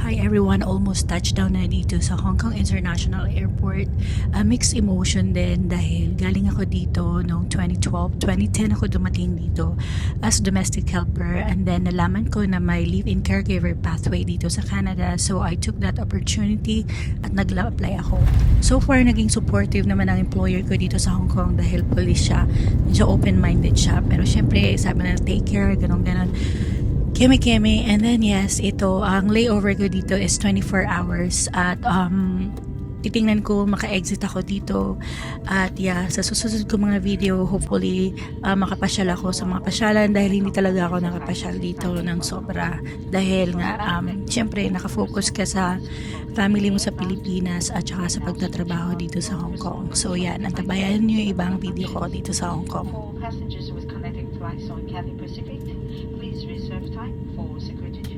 Hi everyone, almost touchdown na dito sa Hong Kong International Airport. Mixed emotion din dahil galing ako dito noong 2012, 2010 ako dumating dito as domestic helper, and then nalaman ko na may live-in caregiver pathway dito sa Canada, so I took that opportunity at nag-apply ako. So far, naging supportive naman ang employer ko dito sa Hong Kong dahil police siya, medyo open-minded siya, pero syempre sabi na take care, ganon-ganon. Keme-keme. And then yes, ito, ang layover ko dito is 24 hours at titingnan ko maka-exit ako dito. At yeah, sa susunod ko mga video, hopefully makapasyal ako sa mga pasyalan dahil hindi talaga ako nakapasyal dito ng sobra. Dahil nga, syempre nakafocus ka sa family mo sa Pilipinas at saka sa pagtatrabaho dito sa Hong Kong. So yan, antabayan nyo yung ibang video ko dito sa Hong Kong. For passengers with connecting flights on Cathay Pacific, please reserve time for security.